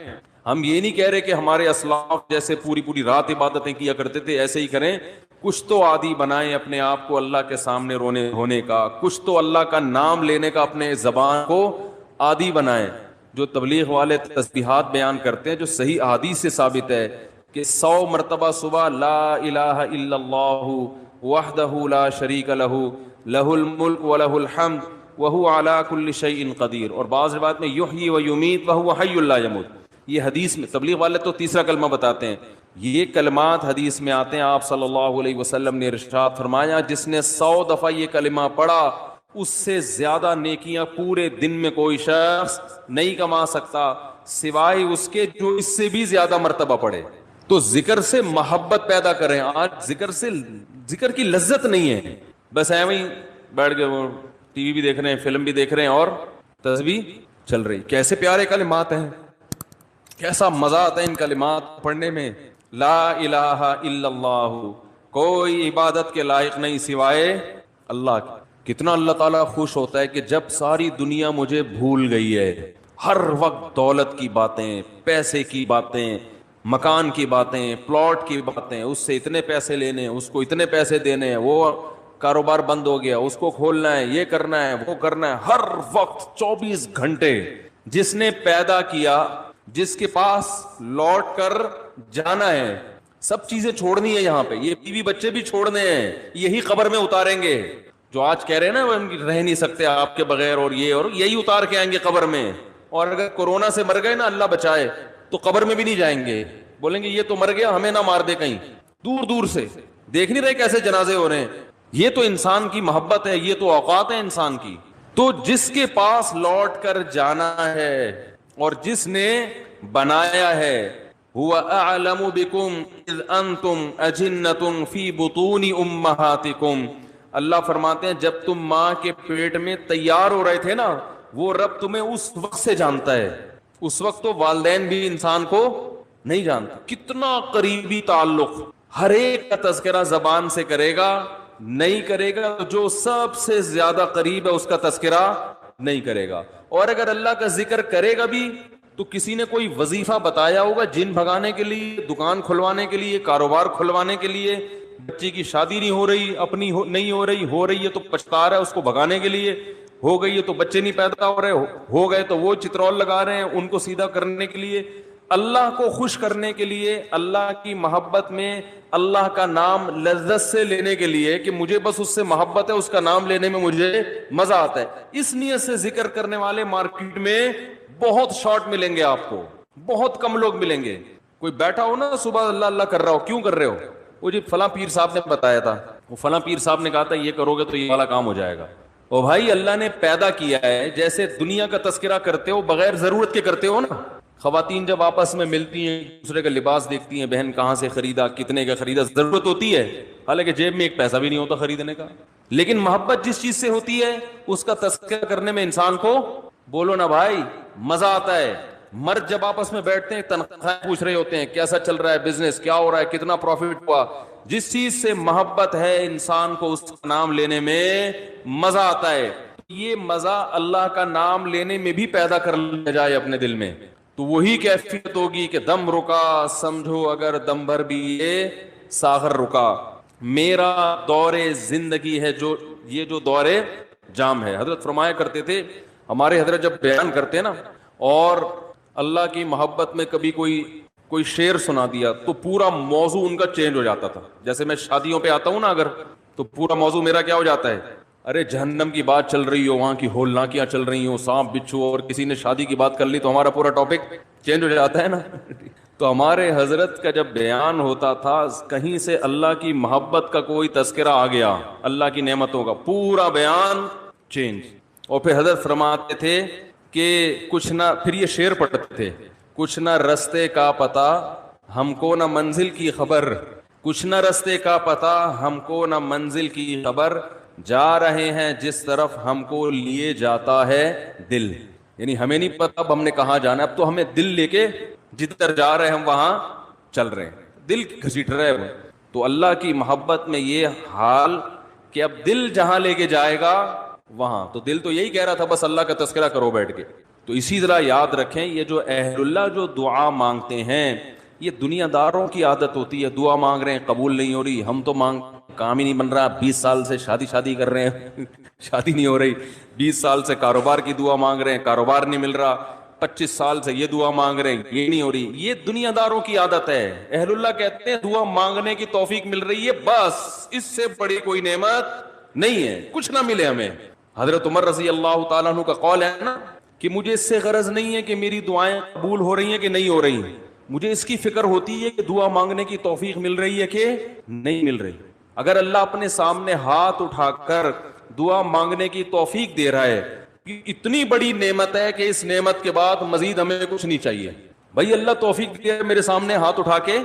ہم یہ نہیں کہہ رہے کہ ہمارے اسلاف جیسے پوری پوری رات عبادتیں کیا کرتے تھے ایسے ہی کریں. کچھ تو عادی بنائیں اپنے آپ کو اللہ کے سامنے رونے ہونے کا, کچھ تو اللہ کا نام لینے کا اپنے زبان کو عادی بنائیں. جو تبلیغ والے تسبیحات بیان کرتے ہیں جو صحیح احادیث سے ثابت ہے کہ 100 مرتبہ صبح لا الہ الا اللہ وحدہ لا شریک لہ لہ الملک ولہ الحمد وہو علی کل شیء قدیر. اور بعض روایت میں یحیی و یمیت وہو حی لا یموت. یہ حدیث میں تبلیغ والے تو تیسرا کلمہ بتاتے ہیں, یہ کلمات حدیث میں آتے ہیں. آپ صلی اللہ علیہ وسلم نے ارشاد فرمایا جس نے 100 دفعہ یہ کلمہ پڑھا اس سے زیادہ نیکیاں پورے دن میں کوئی شخص نہیں کما سکتا سوائے اس کے جو اس سے بھی زیادہ مرتبہ پڑھے. تو ذکر سے محبت پیدا کریں. آج ذکر کی لذت نہیں ہے, بس ایویں بیٹھ کے ٹی وی بھی دیکھ رہے ہیں, فلم بھی دیکھ رہے ہیں اور تسبیح چل رہی. کیسے پیارے کلمات ہیں, کیسا مزہ آتا ہے ان کلمات پڑھنے میں. لا الہ الا اللہ, کوئی عبادت کے لائق نہیں سوائے اللہ کی. کتنا اللہ تعالیٰ خوش ہوتا ہے کہ جب ساری دنیا مجھے بھول گئی ہے, ہر وقت دولت کی باتیں, پیسے کی باتیں, مکان کی باتیں, پلاٹ کی باتیں, اس سے اتنے پیسے لینے, اس کو اتنے پیسے دینے ہیں, وہ کاروبار بند ہو گیا, اس کو کھولنا ہے, یہ کرنا ہے, وہ کرنا ہے, ہر وقت 24 گھنٹے. جس نے پیدا کیا, جس کے پاس لوٹ کر جانا ہے, سب چیزیں چھوڑنی ہے یہاں پہ, یہ بیوی بچے بھی چھوڑنے ہیں, یہی قبر میں اتاریں گے. جو آج کہہ رہے ہیں نا وہ رہ نہیں سکتے آپ کے بغیر, اور یہی اتار کے آئیں گے قبر میں. اور اگر کورونا سے مر گئے نا, اللہ بچائے, تو قبر میں بھی نہیں جائیں گے, بولیں گے یہ تو مر گیا, ہمیں نہ مار دے کہیں. دور دور سے دیکھ نہیں رہے کیسے جنازے ہو رہے ہیں. یہ تو انسان کی محبت ہے, یہ تو اوقات ہے انسان کی. تو جس کے پاس لوٹ کر جانا ہے اور جس نے بنایا ہے, هو اعلم بكم اذ انتم اجنة في بطون امهاتكم. اللہ فرماتے ہیں جب تم ماں کے پیٹ میں تیار ہو رہے تھے نا, وہ رب تمہیں اس وقت سے جانتا ہے. اس وقت تو والدین بھی انسان کو نہیں جانتے. کتنا قریبی تعلق, ہر ایک کا تذکرہ زبان سے کرے گا, نہیں کرے گا تو جو سب سے زیادہ قریب ہے اس کا تذکرہ نہیں کرے گا. اور اگر اللہ کا ذکر کرے گا بھی تو کسی نے کوئی وظیفہ بتایا ہوگا جن بھگانے کے لیے, دکان کھلوانے کے لیے, کاروبار کھلوانے کے لیے, بچے کی شادی نہیں ہو رہی, اپنی نہیں ہو رہی ہے تو پچھتا رہا ہے اس کو بھگانے کے لیے, ہو گئی ہے تو بچے نہیں پیدا ہو رہے, ہو گئے تو وہ چترول لگا رہے ہیں ان کو سیدھا کرنے کے لیے, اللہ کو خوش کرنے کے لیے, اللہ کی محبت میں اللہ کا نام لذت سے لینے کے لیے کہ مجھے بس اس سے محبت ہے, اس کا نام لینے میں مجھے مزہ آتا ہے. اس نیت سے ذکر کرنے والے مارکیٹ میں بہت شارٹ ملیں گے آپ کو, بہت کم لوگ ملیں گے. کوئی بیٹھا ہو نا صبح اللہ اللہ کر رہا ہو, کیوں کر رہے ہو؟ وہ جی فلاں پیر صاحب نے بتایا تھا, وہ فلاں پیر صاحب نے کہا تھا یہ کرو گے تو یہ والا کام ہو جائے گا. او بھائی اللہ نے پیدا کیا ہے, جیسے دنیا کا تذکرہ کرتے ہو بغیر ضرورت کے کرتے ہو نا. خواتین جب آپس میں ملتی ہیں دوسرے کا لباس دیکھتی ہیں, بہن کہاں سے خریدا, کتنے کا خریدا, ضرورت ہوتی ہے, حالانکہ جیب میں ایک پیسہ بھی نہیں ہوتا خریدنے کا. لیکن محبت جس چیز سے ہوتی ہے اس کا تذکرہ کرنے میں انسان کو, بولو نا بھائی, مزہ آتا ہے. مرد جب آپس میں بیٹھتے ہیں تنخواہ پوچھ رہے ہوتے ہیں, کیسا چل رہا ہے بزنس, کیا ہو رہا ہے, کتنا پروفٹ ہوا. جس چیز سے محبت ہے انسان کو اس کا نام لینے میں مزہ آتا ہے. یہ مزہ اللہ کا نام لینے میں بھی پیدا کر لیا جائے اپنے دل میں, تو وہی کیفیت ہوگی کہ دم رکا سمجھو اگر دم بھر بھی یہ ساغر رکا. میرا دور زندگی ہے جو یہ جو دور جام ہے. حضرت فرمایا کرتے تھے, ہمارے حضرت جب بیان کرتے نا اور اللہ کی محبت میں کبھی کوئی شعر سنا دیا تو پورا موضوع ان کا چینج ہو جاتا تھا. جیسے میں شادیوں پہ آتا ہوں نا اگر, تو پورا موضوع میرا کیا ہو جاتا ہے, ارے جہنم کی بات چل رہی ہو, وہاں کی ہولناکیاں چل رہی ہو, سانپ بچھو, اور کسی نے شادی کی بات کر لی تو ہمارا پورا ٹاپک چینج ہو جاتا ہے نا. تو ہمارے حضرت کا جب بیان ہوتا تھا کہیں سے اللہ کی محبت کا کوئی تذکرہ آ گیا, اللہ کی نعمتوں کا, پورا بیان چینج. اور پھر حضرت فرماتے تھے کہ کچھ نہ, پھر یہ شعر پڑھتے تھے, کچھ نہ رستے کا پتہ ہم کو نہ منزل کی خبر, کچھ نہ رستے کا پتہ ہم کو نہ منزل کی خبر, جا رہے ہیں جس طرف ہم کو لیے جاتا ہے دل. یعنی ہمیں نہیں پتا اب ہم نے کہاں جانا ہے, اب تو ہمیں دل لے کے جدھر جا رہے ہیں ہم وہاں چل رہے ہیں, دل گھسیٹ رہے ہیں. تو اللہ کی محبت میں یہ حال کہ اب دل جہاں لے کے جائے گا وہاں, تو دل تو یہی کہہ رہا تھا بس اللہ کا تذکرہ کرو بیٹھ کے. تو اسی طرح یاد رکھیں, یہ جو اہل اللہ جو دعا مانگتے ہیں یہ دنیا داروں کی عادت ہوتی ہے. دعا مانگ رہے ہیں قبول نہیں ہو رہی, ہم تو کام ہی نہیں بن رہا, 20 سال سے شادی کر رہے ہیں شادی نہیں ہو رہی, 20 سال سے کاروبار کی دعا مانگ رہے ہیں, کاروبار نہیں مل رہا, 25 سال سے یہ دعا مانگ رہے ہیں, یہ نہیں ہو رہی. یہ دنیا داروں کی عادت ہے. اہل اللہ کہتے ہیں دعا مانگنے کی توفیق مل رہی ہے, بس اس سے بڑی کوئی نعمت نہیں ہے, کچھ نہ ملے ہمیں. حضرت عمر رضی اللہ تعالیٰ عنہ کا قول ہے نا کہ مجھے اس سے غرض نہیں ہے کہ میری دعائیں قبول ہو رہی ہیں کہ نہیں ہو رہی, مجھے اس کی فکر ہوتی ہے کہ دعا مانگنے کی توفیق مل رہی ہے کہ نہیں مل رہی. اگر اللہ اپنے سامنے ہاتھ اٹھا کر دعا مانگنے کی توفیق دے رہا ہے, اتنی بڑی نعمت ہے کہ اس نعمت کے بعد مزید ہمیں کچھ نہیں چاہیے. بھائی اللہ توفیق دے میرے سامنے ہاتھ اٹھا کے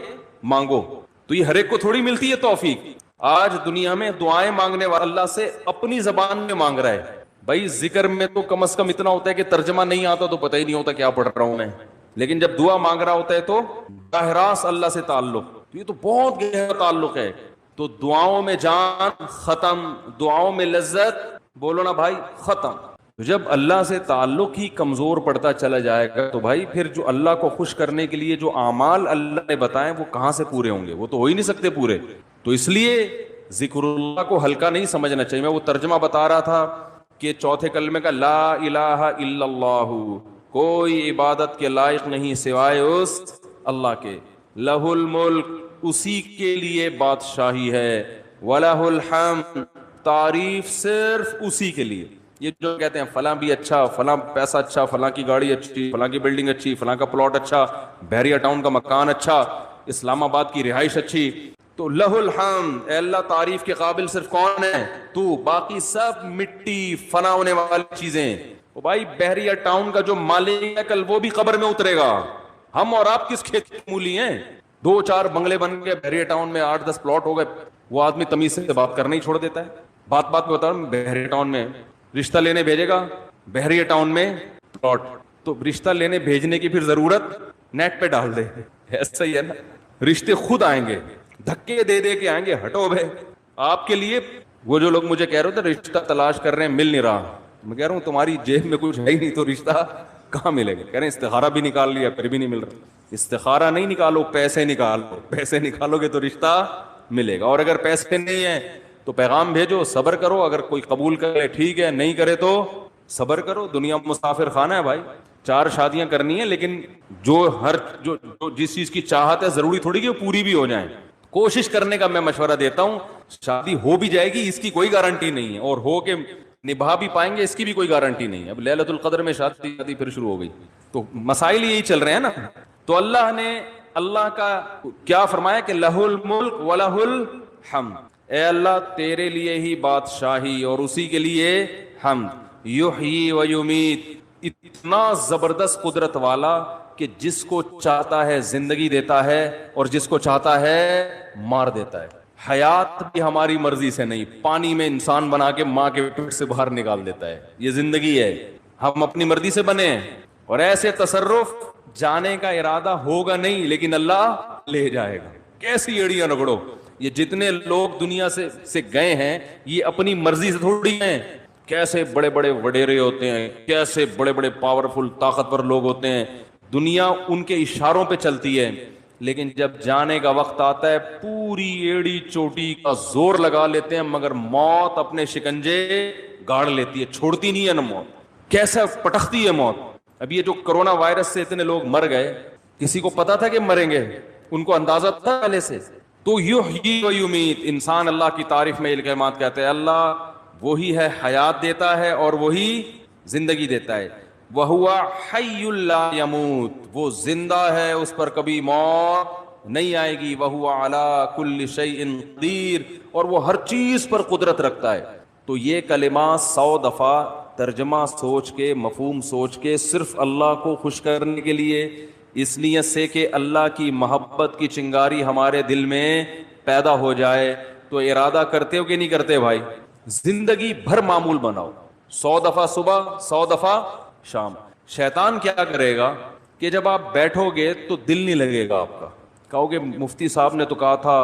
مانگو, تو یہ ہر ایک کو تھوڑی ملتی ہے توفیق. آج دنیا میں دعائیں مانگنے والا اللہ سے اپنی زبان میں مانگ رہا ہے, بھائی ذکر میں تو کم از کم اتنا ہوتا ہے کہ ترجمہ نہیں آتا تو پتہ ہی نہیں ہوتا کیا پڑھ رہا ہوں میں، لیکن جب دعا مانگ رہا ہوتا ہے تو براہ راست اللہ سے تعلق، تو یہ تو بہت گہرا تعلق ہے. تو دعاؤں میں جان ختم، دعاؤں میں لذت، بولو نا بھائی، ختم. جب اللہ سے تعلق ہی کمزور پڑتا چلا جائے گا تو بھائی پھر جو اللہ کو خوش کرنے کے لیے جو اعمال اللہ نے بتائے وہ کہاں سے پورے ہوں گے؟ وہ تو ہو ہی نہیں سکتے پورے. تو اس لیے ذکر اللہ کو ہلکا نہیں سمجھنا چاہیے. میں وہ ترجمہ بتا رہا تھا کہ چوتھے کلمے کا لا الہ الا اللہ، کوئی عبادت کے لائق نہیں سوائے اس اللہ کے. لہ الملک، اسی کے لیے بادشاہی ہے. وَلَهُ الْحَمْدُ، تعریف صرف اسی کے لیے. یہ جو کہتے ہیں فلاں بھی اچھا، فلاں پیسہ اچھا، فلاں کی گاڑی اچھی، فلاں کی بلڈنگ اچھی، فلاں کا پلاٹ اچھا، بحریہ ٹاؤن کا مکان اچھا، اسلام آباد کی رہائش اچھی، تو لہ الحمد، اے اللہ تعریف کے قابل صرف کون ہے؟ تو. باقی سب مٹی، فنا ہونے والی چیزیں. وہ بھائی بحریہ ٹاؤن کا جو مالک ہے کل وہ بھی قبر میں اترے گا. ہم اور آپ کس کھیت کی مولی ہیں؟ 2-4 بنگلے بن گئے بحریہ ٹاؤن میں، 8-10 پلاٹ ہو گئے، وہ آدمی تمیز سے بات کرنا ہی چھوڑ دیتا ہے. بات پہ بتا رہا ہوں، بحریہ ٹاؤن میں رشتہ لینے بھیجے گا، بحریہ ٹاؤن میں پلاٹ، تو رشتہ لینے بھیجنے کی پھر ضرورت نیٹ پہ ڈال دے. ایسا ہی ہے نا، رشتے خود آئیں گے، دھکے دے دے کے آئیں گے. ہٹو بھائی. آپ کے لیے وہ جو لوگ مجھے کہہ رہے تھے رشتہ تلاش کر رہے ہیں مل نہیں رہا، میں کہہ رہا ہوں تمہاری جیب میں کچھ ہے ہی نہیں تو رشتہ کہاں ملے گا؟ کہہ رہے ہیں استخارہ بھی نکال لیا پھر بھی نہیں مل رہا. استخارہ نہیں نکالو، پیسے نکالو، پیسے نکالو گے تو رشتہ ملے گا. اور اگر پیسے نہیں ہیں تو پیغام بھیجو، صبر کرو. اگر کوئی قبول کرے ٹھیک ہے، نہیں کرے تو صبر کرو. دنیا مسافر خانہ ہے بھائی. 4 شادیاں کرنی ہیں، لیکن جو جس چیز کی چاہت ہے ضروری تھوڑی کہ وہ پوری بھی ہو جائیں. کوشش کرنے کا میں مشورہ دیتا ہوں. شادی ہو بھی جائے گی اس کی کوئی گارنٹی نہیں ہے، اور ہو کے نبھا بھی پائیں گے اس کی بھی کوئی گارنٹی نہیں ہے. اب لیلۃ القدر میں شادی پھر شروع ہو گئی، تو مسائل یہی چل رہے ہیں نا. تو اللہ کا کیا فرمایا کہ لہ الملک ولہ الحمد، اے اللہ تیرے لیے ہی بادشاہی اور اسی کے لیے حمد. یحیی و یمیت، اتنا زبردست قدرت والا کہ جس کو چاہتا ہے زندگی دیتا ہے اور جس کو چاہتا ہے مار دیتا ہے. حیات بھی ہماری مرضی سے نہیں، پانی میں انسان بنا کے ماں کے پیٹ سے باہر نکال دیتا ہے. یہ زندگی ہے، ہم اپنی مرضی سے بنے ہیں. اور ایسے تصرف جانے کا ارادہ ہوگا نہیں لیکن اللہ لے جائے گا. کیسی ایڑیاں رگڑو. یہ جتنے لوگ دنیا سے گئے ہیں یہ اپنی مرضی سے تھوڑی ہیں. کیسے بڑے بڑے وڈیرے ہوتے ہیں، کیسے بڑے بڑے پاورفل طاقتور لوگ ہوتے ہیں، دنیا ان کے اشاروں پہ چلتی ہے. لیکن جب جانے کا وقت آتا ہے پوری ایڑی چوٹی کا زور لگا لیتے ہیں، مگر موت اپنے شکنجے گاڑ لیتی ہے، چھوڑتی نہیں ہے نا موت. کیسا پٹختی ہے موت. اب یہ جو کرونا وائرس سے اتنے لوگ مر گئے، کسی کو پتا تھا کہ مریں گے؟ ان کو اندازہ تھا پہلے سے؟ تو یحیی و یمیت، انسان اللہ کی تعریف میں یہ کلمات کہتے ہیں. اللہ وہی ہے حیات دیتا ہے اور وہی زندگی دیتا ہے. وَهُوَ حَيٌّ لَا يَمُوتُ، وہ زندہ ہے، اس پر کبھی موت نہیں آئے گی. وَهُوَ عَلَى كُلِّ شَيْءٍ قَدِيرٌ، اور وہ ہر چیز پر قدرت رکھتا ہے. تو یہ کلمات 100 دفعہ ترجمہ سوچ کے، مفہوم سوچ کے، صرف اللہ کو خوش کرنے کے لیے، اس نیت سے کہ اللہ کی محبت کی چنگاری ہمارے دل میں پیدا ہو جائے. تو ارادہ کرتے ہو کہ نہیں کرتے بھائی؟ زندگی بھر معمول بناؤ، 100 دفعہ صبح، 100 دفعہ شام. شیطان کیا کرے گا کہ جب آپ بیٹھو گے تو دل نہیں لگے گا آپ کا. کہو گے مفتی صاحب نے تو کہا تھا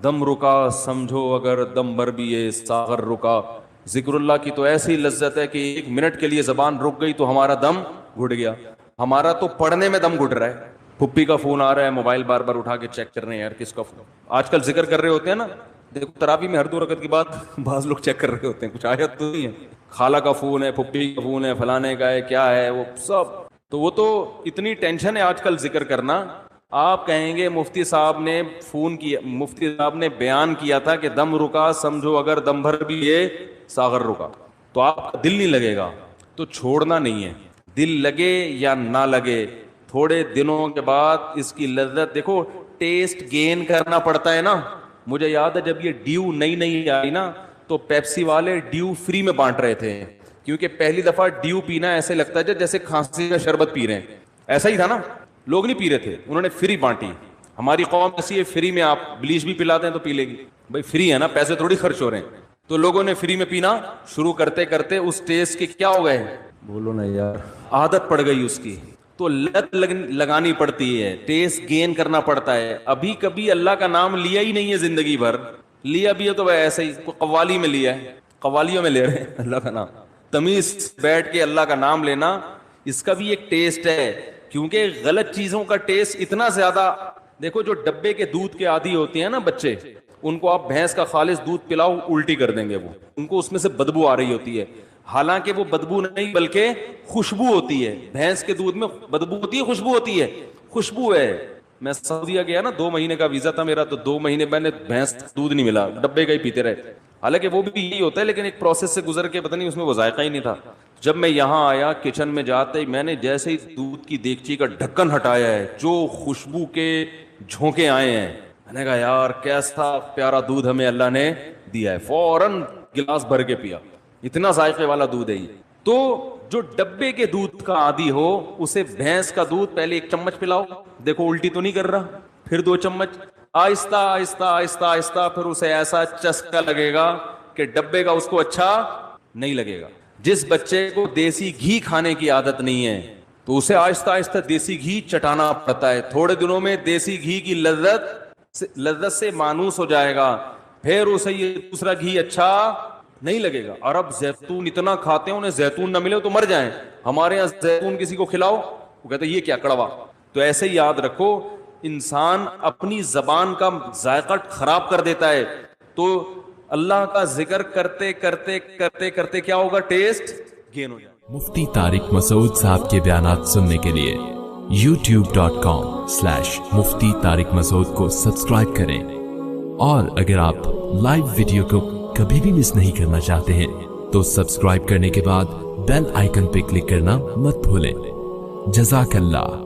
دم رکا سمجھو اگر دم بھر بھی ہے ساغر رکا. ذکر اللہ کی تو ایسی لذت ہے کہ 1 منٹ کے لیے زبان رک گئی تو ہمارا دم گھٹ گیا. ہمارا تو پڑھنے میں دم گھٹ رہا ہے. پھپھی کا فون آ رہا ہے، موبائل بار بار اٹھا کے چیک کر رہے ہیں، یار کس کا فون. آج کل ذکر کر رہے ہوتے ہیں نا، دیکھو تراویح میں ہر 2 رکعت کے بعد بعض لوگ چیک کر رہے ہوتے ہیں، کچھ آیت تو نہیں ہے، خالہ کا فون ہے، پھپھی کا فون ہے، فلانے کا ہے، کیا ہے وہ سب. تو وہ تو اتنی ٹینشن ہے آج کل ذکر کرنا. آپ کہیں گے مفتی صاحب نے فون کیا، مفتی صاحب نے بیان کیا تھا کہ دم رکا سمجھو اگر دم بھر بھی یہ ساغر رکا، تو آپ کا دل نہیں لگے گا. تو چھوڑنا نہیں ہے، دل لگے یا نہ لگے، تھوڑے دنوں کے بعد اس کی لذت دیکھو. ٹیسٹ گین کرنا پڑتا ہے نا. مجھے یاد ہے جب یہ ڈیو نئی آئی نا تو پیپسی والے ڈیو فری میں بانٹ رہے تھے، کیونکہ پہلی دفعہ ڈیو پینا ایسے لگتا ہے جیسے کھانسی کا شربت پی رہے ہیں. ایسا ہی تھا نا، لوگ نہیں پی رہے تھے، انہوں نے فری بانٹی. ہماری قوم ایسی ہے، فری میں آپ بلیچ بھی پلاتے ہیں تو پی لے گی. بھائی فری ہے نا، پیسے تھوڑی خرچ ہو رہے ہیں. تو لوگوں نے فری میں پینا شروع کرتے کرتے اس ٹیسٹ کے کیا ہو گئے, بولو نا یار, عادت پڑ گئی اس کی. تو لت لگانی پڑتی ہے, ٹیسٹ گین کرنا پڑتا ہے. ابھی کبھی اللہ کا نام لیا ہی نہیں ہے زندگی بھر, لیا بھی ہے تو ایسے ہی قوالی میں لیا ہے, قوالیوں میں لے رہے ہیں اللہ کا نام. تمیز بیٹھ کے اللہ کا نام لینا, اس کا بھی ایک ٹیسٹ ہے, کیونکہ غلط چیزوں کا ٹیسٹ اتنا زیادہ. دیکھو جو ڈبے کے دودھ کے عادی ہوتے ہیں نا بچے, ان کو آپ بھینس کا خالص دودھ پلاؤ الٹی کر دیں گے, وہ ان کو اس میں سے بدبو آ رہی ہوتی ہے. حالانکہ وہ بدبو نہیں بلکہ خوشبو ہوتی ہے. بھینس کے دودھ میں بدبو ہوتی ہے, خوشبو ہوتی ہے, خوشبو ہے. میں سعودیہ گیا نا, 2 مہینے کا ویزا تھا میرا, تو 2 مہینے میں نے بھینس دودھ نہیں ملا, ڈبے کا ہی پیتے رہے. حالانکہ وہ بھی یہی ہوتا ہے, لیکن ایک پروسیس سے گزر کے پتہ نہیں اس میں وہ ذائقہ ہی نہیں تھا. جب میں یہاں آیا کچن میں جاتے ہی میں نے جیسے ہی دودھ کی دیگچی کا ڈھکن ہٹایا ہے, جو خوشبو کے جھونکے آئے ہیں, میں نے کہا یار کیسا پیارا دودھ ہمیں اللہ نے دیا ہے. فوراً گلاس بھر کے پیا, اتنا ذائقے والا دودھ ہے. تو جو ڈبے کے دودھ کا عادی ہو اسے بھینس کا دودھ پہلے 1 چمچ پلاؤ, دیکھو الٹی تو نہیں کر رہا, پھر 2 چمچ, آہستہ آہستہ آہستہ آہستہ, پھر اسے ایسا چسکا لگے گا کہ ڈبے کا اس کو اچھا نہیں لگے گا. جس بچے کو دیسی گھی کھانے کی عادت نہیں ہے تو اسے آہستہ آہستہ دیسی گھی چٹانا پڑتا ہے. تھوڑے دنوں میں دیسی گھی کی لذت سے مانوس ہو جائے گا, پھر اسے یہ دوسرا گھی اچھا نہیں لگے گا. عرب زیتون اتنا کھاتے ہیں, انہیں زیتون نہ ملے تو مر جائیں. ہمارے یہاں زیتون کسی کو کھلاؤ وہ کہتے ہیں یہ کیا کڑوا. تو ایسے ہی یاد رکھو, انسان اپنی زبان کا ذائقہ خراب کر دیتا ہے. تو اللہ کا ذکر کرتے کرتے کرتے کرتے کیا ہوگا, ٹیسٹ گین ہو جائے. مفتی طارق مسعود صاحب کے بیانات سننے کے لیے youtube.com/مفتی طارق مسعود کو سبسکرائب کریں, اور اگر آپ لائیو ویڈیو کو کبھی بھی مس نہیں کرنا چاہتے ہیں تو سبسکرائب کرنے کے بعد بیل آئیکن پہ کلک کرنا مت بھولیں. جزاک اللہ.